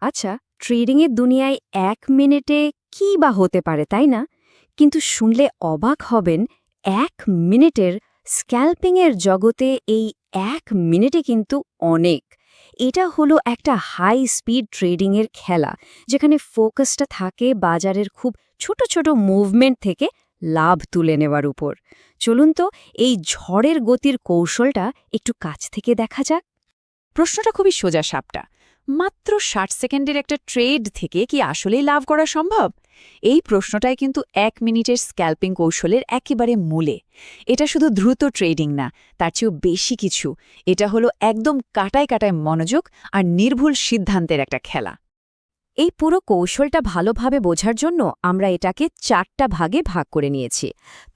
আচ্ছা, ট্রেডিংয়ের দুনিয়ায় 1 মিনিটে কী বা হতে পারে, তাই না? কিন্তু শুনলে অবাক হবেন, 1 মিনিটের স্ক্যাল্পিংয়ের জগতে এই 1 মিনিটে কিন্তু অনেক। এটা হলো একটা হাই স্পিড ট্রেডিংয়ের খেলা, যেখানে ফোকাসটা থাকে বাজারের খুব ছোট ছোট মুভমেন্ট থেকে লাভ তুলে নেওয়ার উপর। চলুন তো এই ঝড়ের গতির কৌশলটা একটু কাছ থেকে দেখা যাক। প্রশ্নটা খুবই সোজা সাপটা। মাত্র ৬০ সেকেন্ডের একটা ট্রেড থেকে কি আসলেই লাভ করা সম্ভব? এই প্রশ্নটাই কিন্তু 1 মিনিটের স্ক্যাল্পিং কৌশলের একেবারে মূলে। এটা শুধু দ্রুত ট্রেডিং না, তার চেয়েও বেশি কিছু। এটা হলো একদম কাটায় কাটায় মনোযোগ আর নির্ভুল সিদ্ধান্তের একটা খেলা। এই পুরো কৌশলটা ভালোভাবে বোঝার জন্য আমরা এটাকে 4টা ভাগে ভাগ করে নিয়েছি।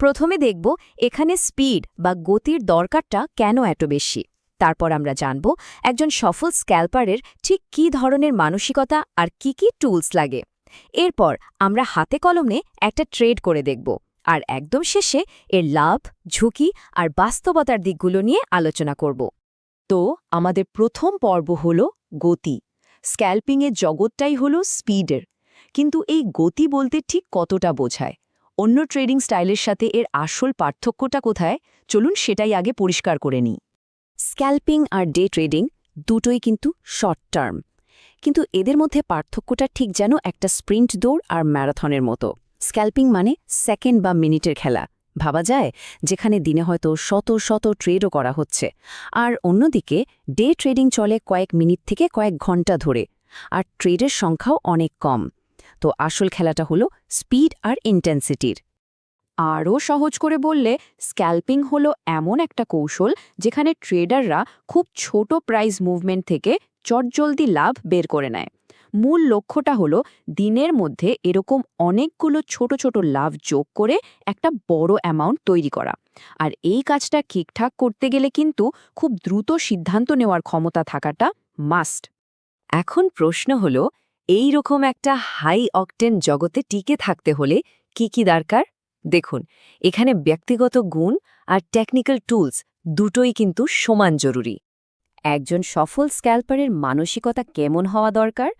প্রথমে দেখব এখানে স্পিড বা গতির দরকারটা কেন এত বেশি। তারপর আমরা জানব একজন সফল স্ক্যাল্পারের ঠিক কী ধরনের মানসিকতা আর কি কি টুলস লাগে। এরপর আমরা হাতে কলমে একটা ট্রেড করে দেখব, আর একদম শেষে এর লাভ, ঝুঁকি আর বাস্তবতার দিকগুলো নিয়ে আলোচনা করব। তো আমাদের প্রথম পর্ব হল গতি। স্ক্যাল্পিংয়ের জগৎটাই হল স্পিডের। কিন্তু এই গতি বলতে ঠিক কতটা বোঝায়? অন্য ট্রেডিং স্টাইলের সাথে এর আসল পার্থক্যটা কোথায়? চলুন সেটাই আগে পরিষ্কার করে নিই। স্ক্যাল্পিং আর ডে ট্রেডিং দুটোই কিন্তু শর্ট টার্ম, কিন্তু এদের মধ্যে পার্থক্যটা ঠিক যেন একটা স্প্রিন্ট দৌড় আর ম্যারাথনের মতো। স্ক্যাল্পিং মানে সেকেন্ড বা মিনিটের খেলা, ভাবা যায়, যেখানে দিনে হয়তো শত শত ট্রেডও করা হচ্ছে। আর অন্যদিকে ডে ট্রেডিং চলে কয়েক মিনিট থেকে কয়েক ঘন্টা ধরে, আর ট্রেডের সংখ্যাও অনেক কম। তো আসল খেলাটা হলো স্পিড আর ইন্টেন্সিটির। আরও সহজ করে বললে, স্ক্যাল্পিং হলো এমন একটা কৌশল যেখানে ট্রেডাররা খুব ছোট প্রাইস মুভমেন্ট থেকে চটজলদি লাভ বের করে নেয়। মূল লক্ষ্যটা হলো দিনের মধ্যে এরকম অনেকগুলো ছোট ছোট লাভ যোগ করে একটা বড় অ্যামাউন্ট তৈরি করা। আর এই কাজটা ঠিকঠাক করতে গেলে কিন্তু খুব দ্রুত সিদ্ধান্ত নেওয়ার ক্ষমতা থাকাটা মাস্ট। এখন প্রশ্ন হলো, এই রকম একটা হাই অকটেন জগতে টিকে থাকতে হলে কি কি দরকার? দেখুন, এখানে ব্যক্তিগত গুণ আর টেকনিক্যাল টুলস দুটোই কিন্তু সমান জরুরি। একজন সফল স্ক্যাল্পারের মানসিকতা কেমন হওয়া দরকার?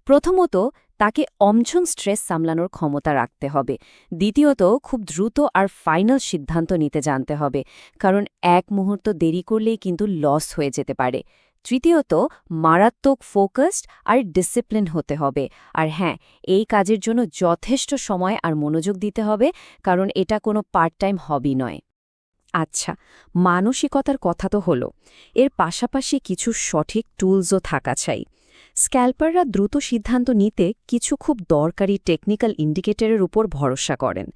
প্রথমত, তাকে অমছং স্ট্রেস সামলানোর ক্ষমতা রাখতে হবে। দ্বিতীয়ত, খুব দ্রুত আর ফাইনাল সিদ্ধান্ত নিতে জানতে হবে, কারণ এক মুহূর্ত দেরি করলেই কিন্তু লস হয়ে যেতে পারে। তৃতীয়ত, মারাত্মক ফোকাসড আর ডিসিপ্লিন হতে হবে। আর হ্যাঁ, এই কাজের জন্য যথেষ্ট সময় আর মনোযোগ দিতে হবে, কারণ এটা কোনো পার্ট টাইম হবি নয়। আচ্ছা, মানসিকতার কথা তো হলো, এর পাশাপাশি কিছু সঠিক টুলসও থাকা চাই। স্ক্যাল্পাররা দ্রুত সিদ্ধান্ত নিতে কিছু খুব দরকারি টেকনিক্যাল ইন্ডিকেটরের উপর ভরসা করেন,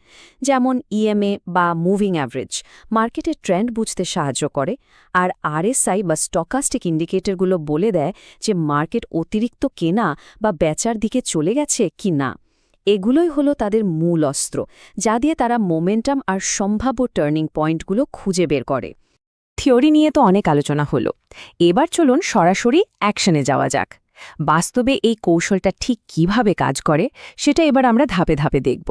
যেমন ইএমএ বা মুভিং অ্যাভারেজ মার্কেটের ট্রেন্ড বুঝতে সাহায্য করে, আর আরএসআই বা স্টকাস্টিক ইন্ডিকেটরগুলো বলে দেয় যে মার্কেট অতিরিক্ত কেনা বা বেচার দিকে চলে গেছে কি না। এগুলোই হলো তাদের মূল অস্ত্র, যা দিয়ে তারা মোমেন্টাম আর সম্ভাব্য টার্নিং পয়েন্টগুলো খুঁজে বের করে। থিওরি নিয়ে তো অনেক আলোচনা হলো, এবার চলুন সরাসরি অ্যাকশনে যাওয়া যাক। বাস্তবে এই কৌশলটা ঠিক কিভাবে কাজ করে সেটা এবার আমরা ধাপে ধাপে দেখব।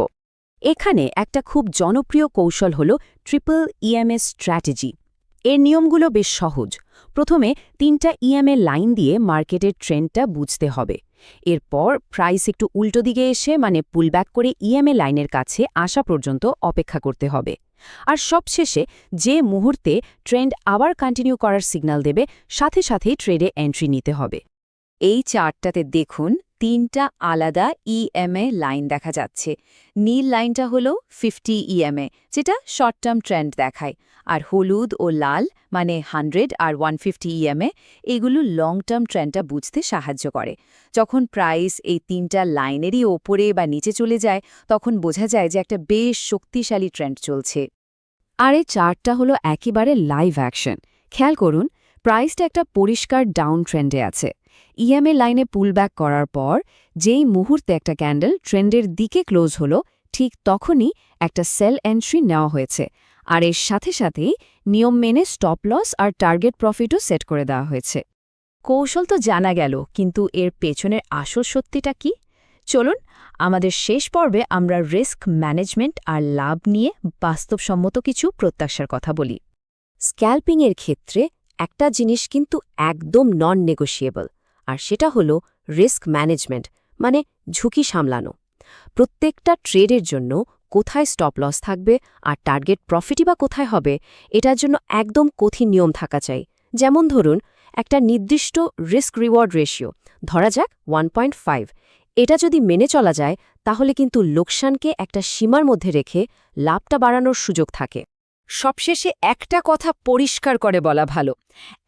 এখানে একটা খুব জনপ্রিয় কৌশল হল ট্রিপল ইএমএস স্ট্র্যাটেজি। এর নিয়মগুলো বেশ সহজ। প্রথমে 3টা ইএমএ লাইন দিয়ে মার্কেটের ট্রেন্ডটা বুঝতে হবে। এরপর প্রাইস একটু উল্টো দিকে এসে মানে পুলব্যাক করে ইএমএ লাইনের কাছে আসা পর্যন্ত অপেক্ষা করতে হবে। আর সবশেষে যে মুহূর্তে ট্রেন্ড আবার কন্টিনিউ করার সিগন্যাল দেবে, সাথে সাথেই ট্রেডে এন্ট্রি নিতে হবে। এই চার্টটাতে দেখুন 3টা আলাদা ইএমএ লাইন দেখা যাচ্ছে। নীল লাইনটা হলো 50 ইএমএ, যেটা শর্ট টার্ম ট্রেন্ড দেখায়, আর হলুদ ও লাল মানে 100 আর 150 ইএমএ, এগুলো লং টার্ম ট্রেন্ডটা বুঝতে সাহায্য করে। যখন প্রাইস এই 3টা লাইনেরই ওপরে বা নিচে চলে যায়, তখন বোঝা যায় যে একটা বেশ শক্তিশালী ট্রেন্ড চলছে। আর এই চার্টটা হলো একেবারে লাইভ অ্যাকশন। খেয়াল করুন, প্রাইসটা একটা পরিষ্কার ডাউন ট্রেন্ডে আছে। ইএমএ লাইনে পুলব্যাক করার পর যেই মুহূর্তে একটা ক্যান্ডেল ট্রেন্ডের দিকে ক্লোজ হলো, ঠিক তখনই একটা সেল এন্ট্রি নেওয়া হয়েছে, আর এর সাথে সাথেই নিয়ম মেনে স্টপ লস আর টার্গেট প্রফিটও সেট করে দেওয়া হয়েছে। কৌশল তো জানা গেল, কিন্তু এর পেছনের আসল সত্যিটা কি? চলুন, আমাদের শেষ পর্বে আমরা রিস্ক ম্যানেজমেন্ট আর লাভ নিয়ে বাস্তবসম্মত কিছু প্রত্যাশার কথা বলি। স্ক্যাল্পিংয়ের ক্ষেত্রে একটা জিনিস কিন্তু একদম নন নেগোশিয়েবল, আর সেটা হলো রিস্ক ম্যানেজমেন্ট, মানে ঝুঁকি সামলানো। প্রত্যেকটা ট্রেডের জন্য কোথায় স্টপ লস থাকবে আর টার্গেট প্রফিটই বা কোথায় হবে, এটার জন্য একদম কঠিন নিয়ম থাকা চাই। যেমন ধরুন, একটা নির্দিষ্ট রিস্ক রিওয়ার্ড রেশিও, ধরা যাক 1.5, এটা যদি মেনে চলা যায় তাহলে কিন্তু লোকসানকে একটা সীমার মধ্যে রেখে লাভটা বাড়ানোর সুযোগ থাকে। সবশেষে একটা কথা পরিষ্কার করে বলা ভালো,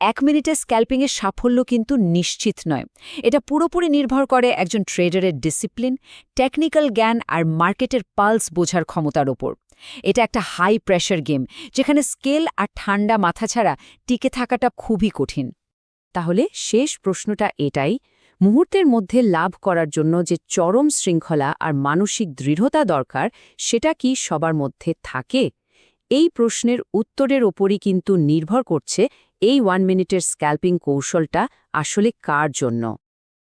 1 মিনিটের স্ক্যাল্পিংয়ের সাফল্য কিন্তু নিশ্চিত নয়। এটা পুরোপুরি নির্ভর করে একজন ট্রেডারের ডিসিপ্লিন, টেকনিক্যাল জ্ঞান আর মার্কেটের পালস বোঝার ক্ষমতার ওপর। এটা একটা হাই প্রেশার গেম, যেখানে স্কেল আর ঠান্ডা মাথা ছাড়া টিকে থাকাটা খুবই কঠিন। তাহলে শেষ প্রশ্নটা এটাই, মুহূর্তের মধ্যে লাভ করার জন্য যে চরম শৃঙ্খলা আর মানসিক দৃঢ়তা দরকার, সেটা কি সবার মধ্যে থাকে? এই প্রশ্নের উত্তরের ওপরই কিন্তু নির্ভর করছে এই 1 মিনিটের স্ক্যাল্পিং কৌশলটা আসলে কার জন্য।